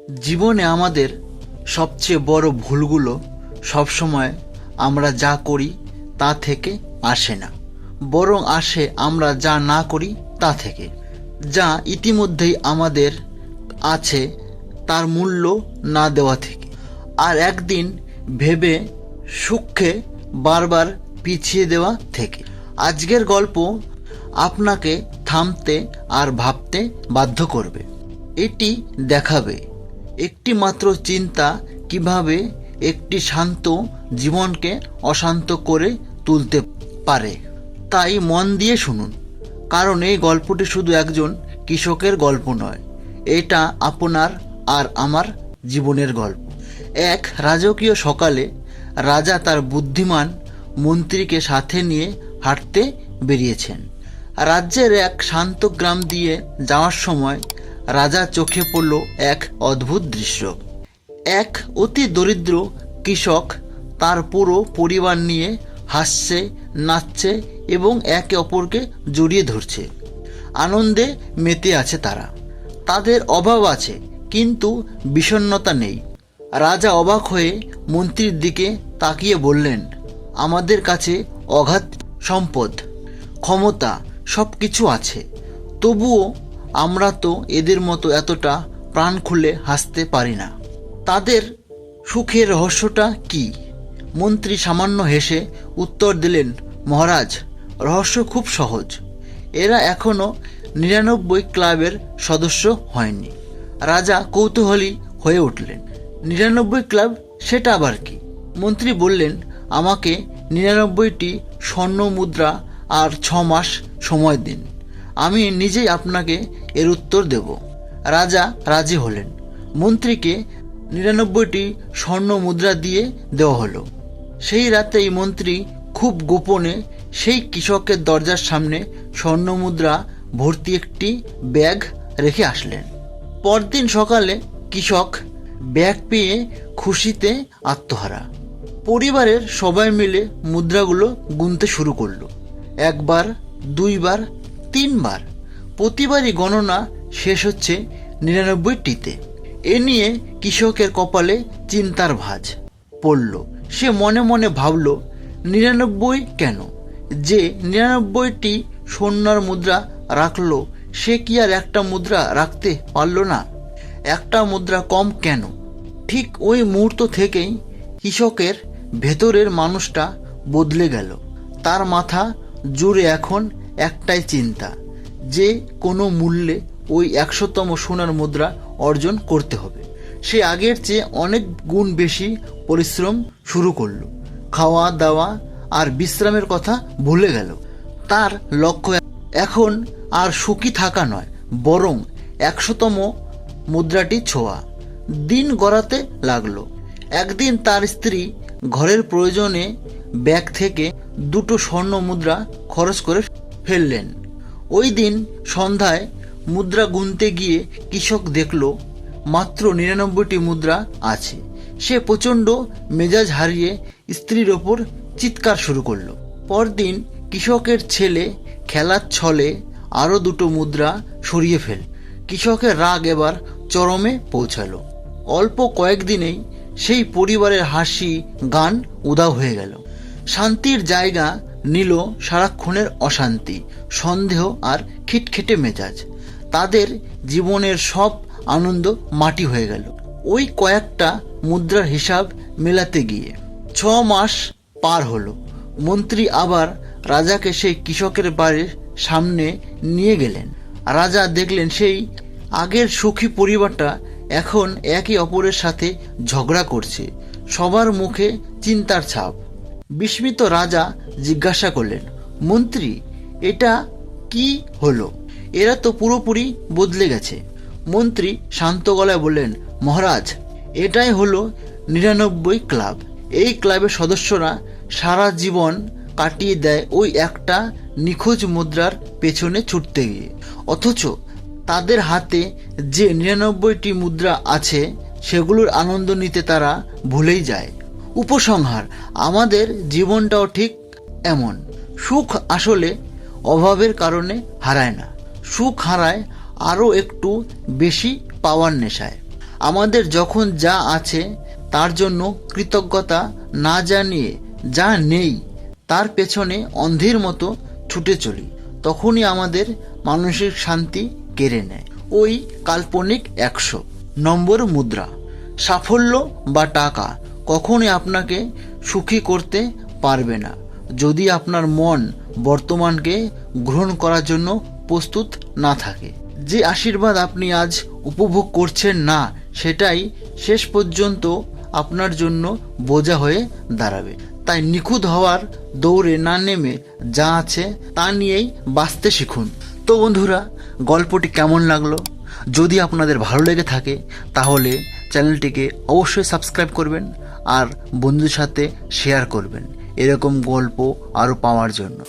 জীবনে আমাদের সবচেয়ে বড় ভুলগুলো সবসময় আমরা যা করি তা থেকে আসে না, বরং আসে আমরা যা না করি তা থেকে। যা ইতিমধ্যেই আমাদের আছে তার মূল্য না দেওয়া থেকে, আর একদিন ভেবে সুখে বারবার পিছিয়ে দেওয়া থেকে। আজকের গল্প আপনাকে থামতে আর ভাবতে বাধ্য করবে। এটি দেখাবে একটি মাত্র চিন্তা কিভাবে একটি শান্ত জীবনকে অশান্ত করে তুলতে পারে। তাই মন দিয়ে শুনুন, কারণ এই গল্পটি শুধু একজন কৃষকের গল্প নয়, এটা আপনার আর আমার জীবনের গল্প। এক রাজকীয় সকালে রাজা তার বুদ্ধিমান মন্ত্রীকে সাথে নিয়ে হাঁটতে বেরিয়েছেন। রাজ্যের এক শান্ত গ্রাম দিয়ে যাওয়ার সময় রাজার চোখে পড়ল এক অদ্ভুত দৃশ্য। এক অতি দরিদ্র কৃষক তার পুরো পরিবার নিয়ে হাসছে, নাচছে এবং একে অপরকে জড়িয়ে ধরছে। আনন্দে মেতে আছে তারা। তাদের অভাব আছে, কিন্তু বিষণ্ণতা নেই। রাজা অবাক হয়ে মন্ত্রীর দিকে তাকিয়ে বললেন, আমাদের কাছে অগাধ সম্পদ, ক্ষমতা, সব কিছু আছে, তবুও আমরা তো এদের মতো এতটা প্রাণ খুলে হাসতে পারি না। তাদের সুখের রহস্যটা কি? মন্ত্রী সামান্য হেসে উত্তর দিলেন, মহারাজ, রহস্য খুব সহজ। এরা এখনো 99 ক্লাবের সদস্য হয়নি। রাজা কৌতূহলী হয়ে উঠলেন। 99 ক্লাব, সেটা আবার কি? মন্ত্রী বললেন, আমাকে 99টি স্বর্ণ মুদ্রা আর 6 মাস সময় দিন, আমি নিজেই আপনাকে এর উত্তর দেব। রাজা রাজি হলেন। মন্ত্রীকে 99টি স্বর্ণ মুদ্রা দিয়ে দেওয়া হলো। সেই রাতেই মন্ত্রী খুব গোপনে সেই কৃষকের দরজার সামনে স্বর্ণ মুদ্রা ভর্তি একটি ব্যাগ রেখে আসলেন। পরদিন সকালে কৃষক ব্যাগ পেয়ে খুশিতে আত্মহারা। পরিবারের সবাই মিলে মুদ্রাগুলো গুনতে শুরু করলো। 1 বার, 2 বার, 3 বার। প্রতিবারই গণনা শেষ হচ্ছে 99টিতে। এ নিয়ে কৃষকের কপালে চিন্তার ভাঁজ পড়ল। সে মনে মনে ভাবল, 99 কেন? যে 99টি স্বর্ণের মুদ্রা রাখলো, সে কি আর একটা মুদ্রা রাখতে পারল না? একটা মুদ্রা কম কেন? ঠিক ওই মুহূর্ত থেকেই কৃষকের ভেতরের মানুষটা বদলে গেল। তার মাথা জুড়ে এখন একটাই চিন্তা, যে কোনো মূল্যে ওই 100তম সোনার মুদ্রা অর্জন করতে হবে। সে আগের চেয়ে অনেক গুণ বেশি পরিশ্রম শুরু করলো। খাওয়া দাওয়া আর বিশ্রামের কথা ভুলে গেল। তার লক্ষ্য এখন আর সুখী থাকা নয়, বরং 100তম মুদ্রাটি ছোঁয়া। দিন গড়াতে লাগলো। একদিন তার স্ত্রী ঘরের প্রয়োজনে ব্যাগ থেকে 2টো স্বর্ণ মুদ্রা খরচ করে ফেললেন। ওই দিন সন্ধ্যায় মুদ্রা গুনতে গিয়ে কৃষক দেখল মাত্র 99টি মুদ্রা আছে। সে প্রচণ্ড মেজাজ হারিয়ে স্ত্রীর ওপর চিৎকার শুরু করলো। পরদিন কৃষকের ছেলে খেলার ছলে আরও 2টো মুদ্রা সরিয়ে ফেল। কৃষকের রাগ এবার চরমে পৌঁছালো। অল্প কয়েকদিনেই সেই পরিবারের হাসি গান উধাও হয়ে গেল। শান্তির জায়গা নিল সারাক্ষণের অশান্তি, সন্দেহ আর খিটখিটে মেজাজ। তাদের জীবনের সব আনন্দ মাটি হয়ে গেল ওই কয়েকটা মুদ্রার হিসাব মেলাতে গিয়ে। 6 মাস পার হলো। মন্ত্রী আবার রাজাকে সেই কৃষকের বাড়ির সামনে নিয়ে গেলেন। রাজা দেখলেন সেই আগের সুখী পরিবারটা এখন একে অপরের সাথে ঝগড়া করছে। সবার মুখে চিন্তার ছাপ। বিস্মিত রাজা জিজ্ঞাসা করলেন, মন্ত্রী, এটা কি হলো? এরা তো পুরোপুরি বদলে গেছে। মন্ত্রী শান্ত গলায় বললেন, মহারাজ, এটাই হলো 99 ক্লাব। এই ক্লাবের সদস্যরা সারা জীবন কাটিয়ে দেয় ওই একটা নিখোঁজ মুদ্রার পেছনে ছুটতে গিয়ে, অথচ তাদের হাতে যে 99টি মুদ্রা আছে সেগুলোর আনন্দ নিতে তারা ভুলেই যায়। উপসংহার, আমাদের জীবনটাও ঠিক এমন। সুখ আসলে অভাবের কারণে হারায় না, সুখ হারায় আরও একটু বেশি পাওয়ার নেশায়। আমাদের যখন যা আছে তার জন্য কৃতজ্ঞতা না জানিয়ে যা নেই তার পেছনে অন্ধের মতো ছুটে চলি, তখনই আমাদের মানসিক শান্তি কেড়ে নেয় ওই কাল্পনিক 100 নম্বর মুদ্রা। সাফল্য বা টাকা কখনোই আপনাকে সুখী করতে পারবে না যদি আপনার মন বর্তমানকে গ্রহণ করার জন্য প্রস্তুত না থাকে। যে আশীর্বাদ আপনি আজ উপভোগ করছেন না সেটাই শেষ পর্যন্ত আপনার জন্য বোঝা হয়ে দাঁড়াবে। তাই নিখুঁত হওয়ার দৌড়ে না নেমে যা আছে তা নিয়েই বাঁচতে শিখুন। তো বন্ধুরা, গল্পটি কেমন লাগলো? যদি আপনাদের ভালো লেগে থাকে তাহলে চ্যানেলটিকে অবশ্যই সাবস্ক্রাইব করবেন আর বন্ধুদের সাথে শেয়ার করবেন এরকম গল্প আরও পাওয়ার জন্য।